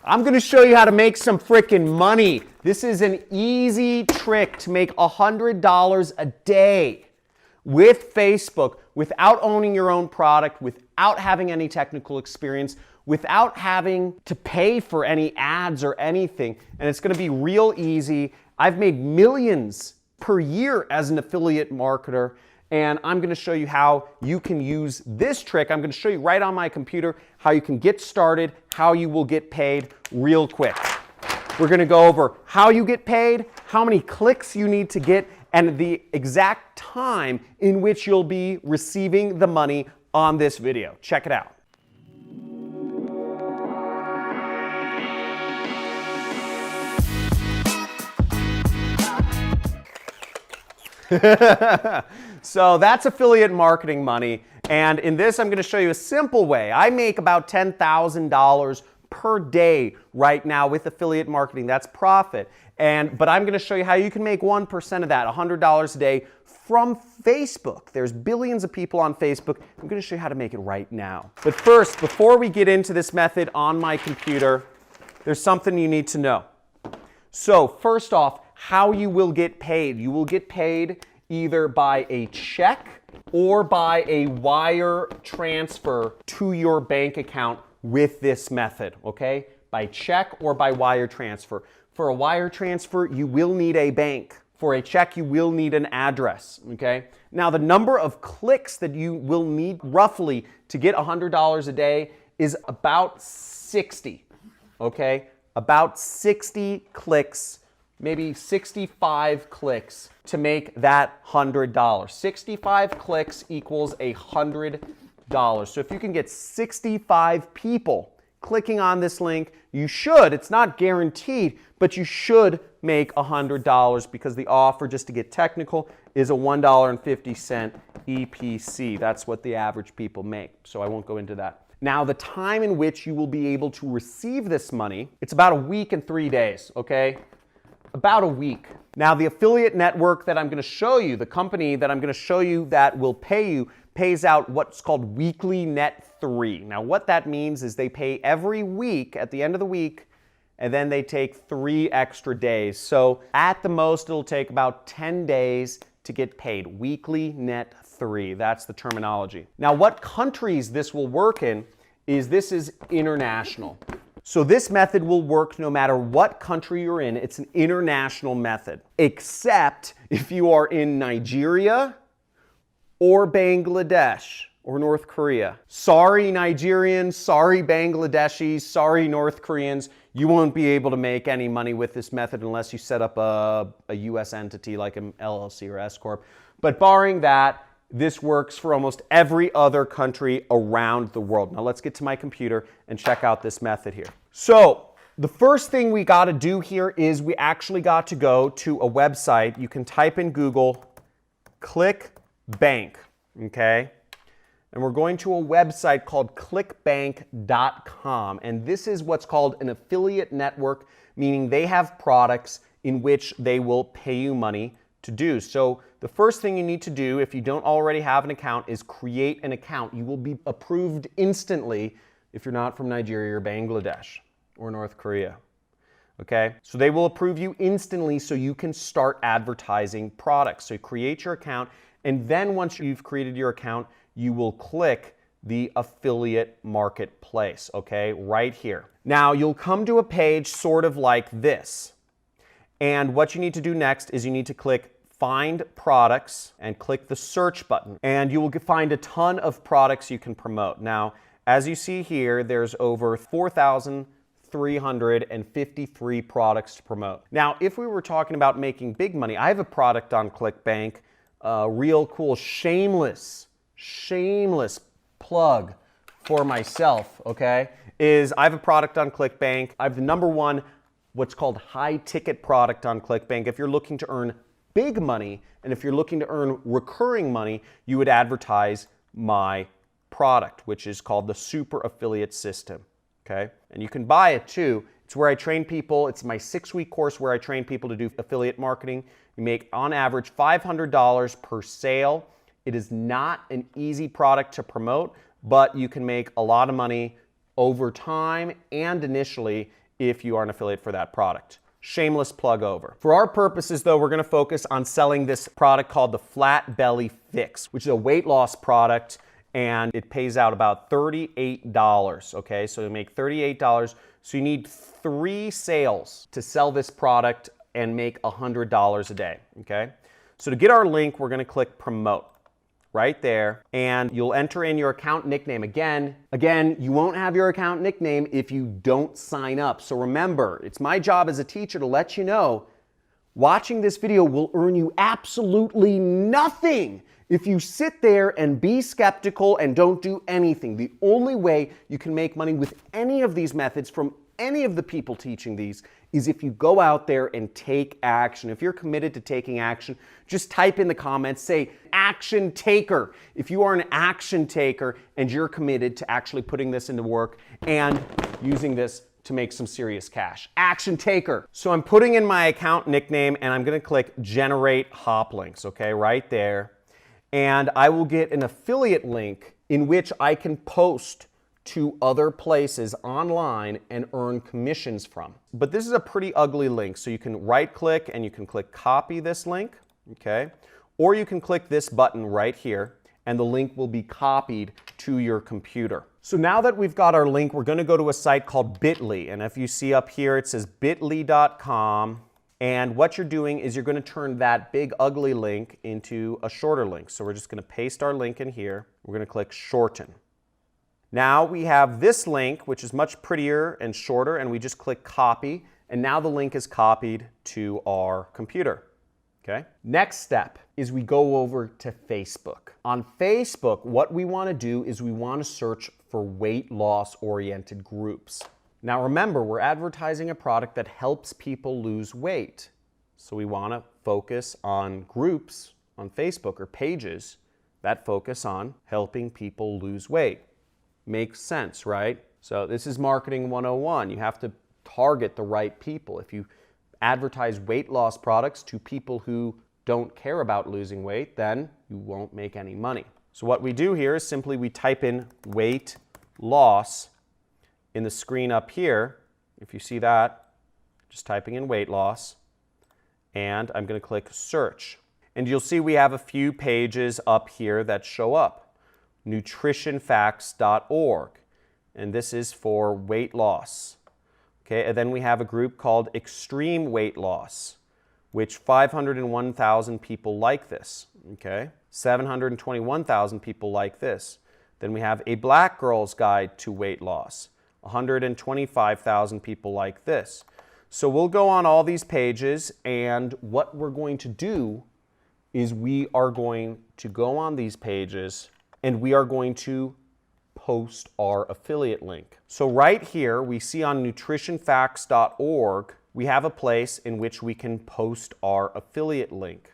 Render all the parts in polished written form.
I'm going to show you how to make some freaking money. This is an easy trick to make $100 a day with Facebook without owning your own product, without having any technical experience, without having to pay for any ads or anything. And it's going to be real easy. I've made millions per year as an affiliate marketer. And I'm going to show you how you can use this trick. I'm going to show you right on my computer how you can get started, how you will get paid real quick. We're going to go over how you get paid, how many clicks you need to get, and the exact time in which you'll be receiving the money on this video. Check it out. So that's affiliate marketing money, and in this I'm going to show you a simple way. I make about $10,000 per day right now with affiliate marketing. That's profit. But I'm going to show you how you can make 1% of that, $100 a day from Facebook. There's billions of people on Facebook. I'm going to show you how to make it right now. But first, before we get into this method on my computer, there's something you need to know. So first off, how you will get paid. You will get paid either by a check or by a wire transfer to your bank account with this method, okay? By check or by wire transfer. For a wire transfer, you will need a bank. For a check, you will need an address, okay? Now, the number of clicks that you will need roughly to get $100 a day is about 60, okay? About 60 clicks, maybe 65 clicks to make that $100. 65 clicks equals $100. So if you can get 65 people clicking on this link, you should, it's not guaranteed, but you should make $100 because the offer, just to get technical, is a $1.50 EPC. That's what the average people make, so I won't go into that. Now, the time in which you will be able to receive this money, it's about a week and 3 days, okay? About a week. Now, the affiliate network that I'm going to show you, the company that I'm going to show you that will pay you, pays out what's called weekly net 3. Now, what that means is they pay every week at the end of the week, and then they take 3 extra days. So at the most, it'll take about 10 days to get paid. Weekly net 3. That's the terminology. Now, what countries this will work in is this is international. So this method will work no matter what country you're in. It's an international method, except if you are in Nigeria or Bangladesh or North Korea. Sorry, Nigerians, sorry, Bangladeshis, sorry, North Koreans. You won't be able to make any money with this method unless you set up a US entity like an LLC or S Corp. But barring that, this works for almost every other country around the world. Now let's get to my computer and check out this method here. So the first thing we got to do here is we actually got to go to a website. You can type in Google, ClickBank, okay? And we're going to a website called clickbank.com. And this is what's called an affiliate network, meaning they have products in which they will pay you money to do. So the first thing you need to do if you don't already have an account is create an account. You will be approved instantly if you're not from Nigeria or Bangladesh or North Korea. Okay? So they will approve you instantly so you can start advertising products. So you create your account, and then once you've created your account, you will click the affiliate marketplace, okay? Right here. Now you'll come to a page sort of like this. And what you need to do next is you need to click Find Products and click the search button. And you will find a ton of products you can promote. Now, as you see here, there's over 4,353 products to promote. Now, if we were talking about making big money, I have a product on ClickBank, real cool, shameless plug for myself, okay, is I have a product on ClickBank. I have the #1 what's called high ticket product on ClickBank. If you're looking to earn big money, and if you're looking to earn recurring money, you would advertise my product, which is called the Super Affiliate System, okay? And you can buy it too. It's where I train people. It's my 6-week course where I train people to do affiliate marketing. You make, on average, $500 per sale. It is not an easy product to promote, but you can make a lot of money over time and initially if you are an affiliate for that product. Shameless plug over. For our purposes though, we're gonna focus on selling this product called the Flat Belly Fix, which is a weight loss product, and it pays out about $38, okay? So you make $38, so you need 3 sales to sell this product and make $100 a day, okay? So to get our link, we're gonna click promote right there, and you'll enter in your account nickname. Again, you won't have your account nickname if you don't sign up. So remember, it's my job as a teacher to let you know, watching this video will earn you absolutely nothing if you sit there and be skeptical and don't do anything. The only way you can make money with any of these methods from any of the people teaching these is if you go out there and take action. If you're committed to taking action, just type in the comments, say action taker. If you are an action taker and you're committed to actually putting this into work and using this to make some serious cash. Action taker. So I'm putting in my account nickname and I'm gonna click generate hop links, okay, right there. And I will get an affiliate link in which I can post to other places online and earn commissions from. But this is a pretty ugly link, so you can right click and you can click copy this link, okay? Or you can click this button right here and the link will be copied to your computer. So now that we've got our link, we're gonna go to a site called Bitly, and if you see up here it says bit.ly.com, and what you're doing is you're gonna turn that big ugly link into a shorter link. So we're just gonna paste our link in here. We're gonna click shorten. Now we have this link, which is much prettier and shorter, and we just click copy, and now the link is copied to our computer, okay? Next step is we go over to Facebook. On Facebook, what we wanna do is we wanna search for weight loss oriented groups. Now remember, we're advertising a product that helps people lose weight. So we wanna focus on groups on Facebook or pages that focus on helping people lose weight. Makes sense, right? So this is marketing 101. You have to target the right people. If you advertise weight loss products to people who don't care about losing weight, then you won't make any money. So what we do here is simply we type in weight loss in the screen up here. If you see that, just typing in weight loss, and I'm going to click search. And you'll see we have a few pages up here that show up. nutritionfacts.org, and this is for weight loss. Okay, and then we have a group called Extreme Weight Loss, which 501,000 people like this. Okay, 721,000 people like this. Then we have A Black Girl's Guide to Weight Loss. 125,000 people like this. So we'll go on all these pages, and what we're going to do is we are going to go on these pages and we are going to post our affiliate link. So right here, we see on nutritionfacts.org, we have a place in which we can post our affiliate link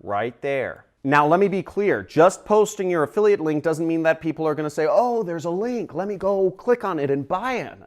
right there. Now, let me be clear. Just posting your affiliate link doesn't mean that people are gonna say, oh, there's a link, let me go click on it and buy it. It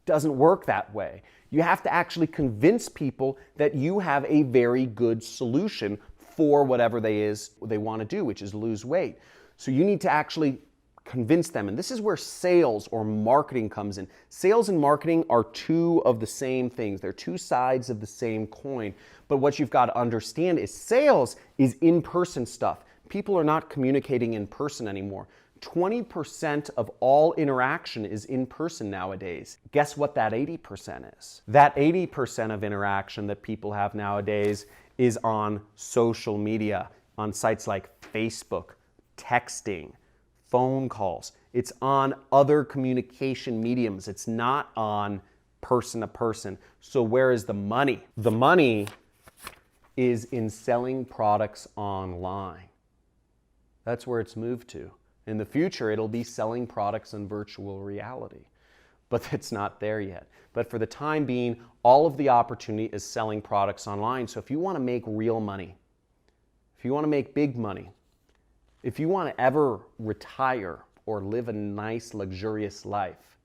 doesn't work that way. You have to actually convince people that you have a very good solution for whatever they wanna do, which is lose weight. So you need to actually convince them. And this is where sales or marketing comes in. Sales and marketing are two of the same things. They're two sides of the same coin. But what you've got to understand is sales is in-person stuff. People are not communicating in person anymore. 20% of all interaction is in person nowadays. Guess what that 80% is? That 80% of interaction that people have nowadays is on social media, on sites like Facebook, texting, phone calls. It's on other communication mediums. It's not on person to person. So where is the money? The money is in selling products online. That's where it's moved to. In the future, it'll be selling products in virtual reality, but it's not there yet. But for the time being, all of the opportunity is selling products online. So if you want to make real money, if you want to make big money, if you want to ever retire or live a nice, luxurious life,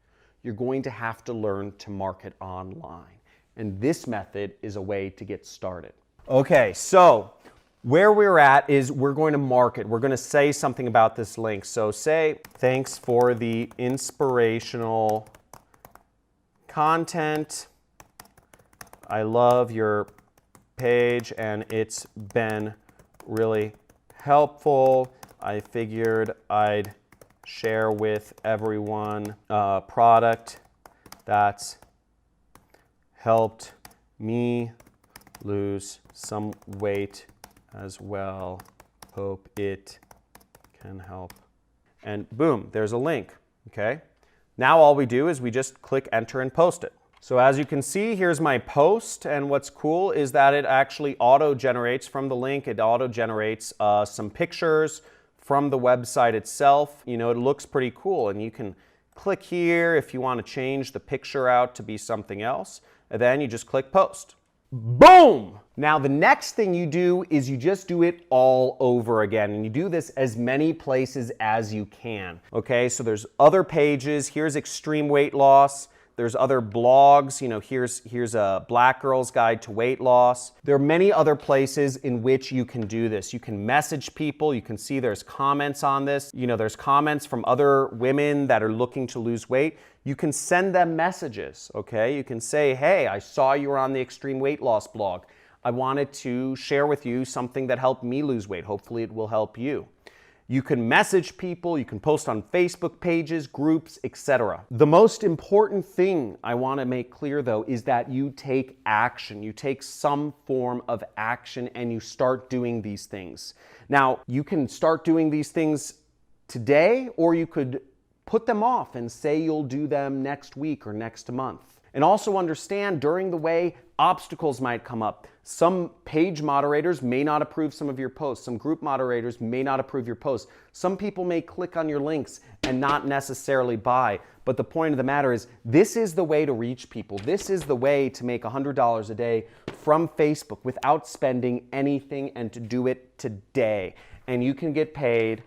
you're going to have to learn to market online. And this method is a way to get started. Okay, so where we're at is we're going to market. We're going to say something about this link. So say, thanks for the inspirational content. I love your page and it's been really helpful. I figured I'd share with everyone a product that's helped me lose some weight as well. Hope it can help. And boom, there's a link, okay? Now all we do is we just click enter and post it. So as you can see, here's my post, and what's cool is that it actually auto-generates from the link. It auto-generates some pictures from the website itself. You know, it looks pretty cool, and you can click here if you want to change the picture out to be something else, and then you just click post. Boom! Now the next thing you do is you just do it all over again, and you do this as many places as you can. Okay, so there's other pages. Here's extreme weight loss. There's other blogs, you know, here's a Black Girl's Guide to Weight Loss. There are many other places in which you can do this. You can message people. You can see there's comments on this. You know, there's comments from other women that are looking to lose weight. You can send them messages, okay? You can say, hey, I saw you were on the Extreme Weight Loss blog. I wanted to share with you something that helped me lose weight. Hopefully it will help you. You can message people, you can post on Facebook pages, groups, etc. The most important thing I want to make clear though is that you take action. You take some form of action and you start doing these things. Now, you can start doing these things today, or you could put them off and say you'll do them next week or next month. And also understand during the way obstacles might come up. Some page moderators may not approve some of your posts. Some group moderators may not approve your posts. Some people may click on your links and not necessarily buy. But the point of the matter is, this is the way to reach people. This is the way to make $100 a day from Facebook without spending anything, and to do it today. And you can get paid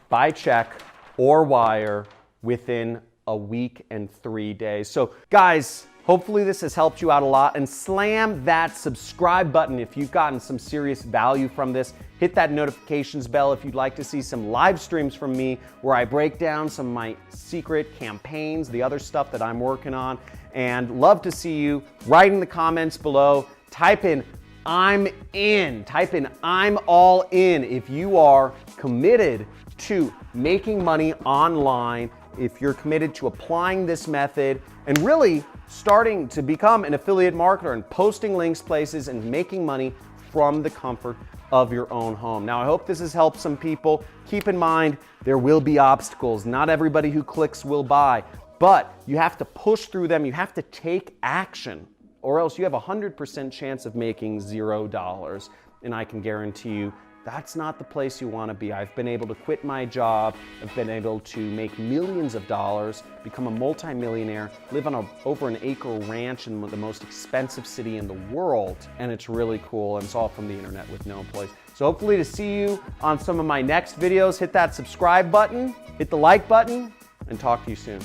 by check or wire within a week and 3 days. So guys, hopefully this has helped you out a lot, and slam that subscribe button if you've gotten some serious value from this. Hit that notifications bell if you'd like to see some live streams from me where I break down some of my secret campaigns, the other stuff that I'm working on, and love to see you. Write in the comments below, type in I'm in, type in I'm all in if you are committed to making money online, if you're committed to applying this method and really starting to become an affiliate marketer and posting links places and making money from the comfort of your own home. Now, I hope this has helped some people. Keep in mind, there will be obstacles. Not everybody who clicks will buy, but you have to push through them. You have to take action, or else you have a 100% chance of making $0. And I can guarantee you, that's not the place you want to be. I've been able to quit my job. I've been able to make millions of dollars, become a multimillionaire, live on over an acre ranch in the most expensive city in the world. And it's really cool. And it's all from the internet with no employees. So hopefully to see you on some of my next videos. Hit that subscribe button, hit the like button, and talk to you soon.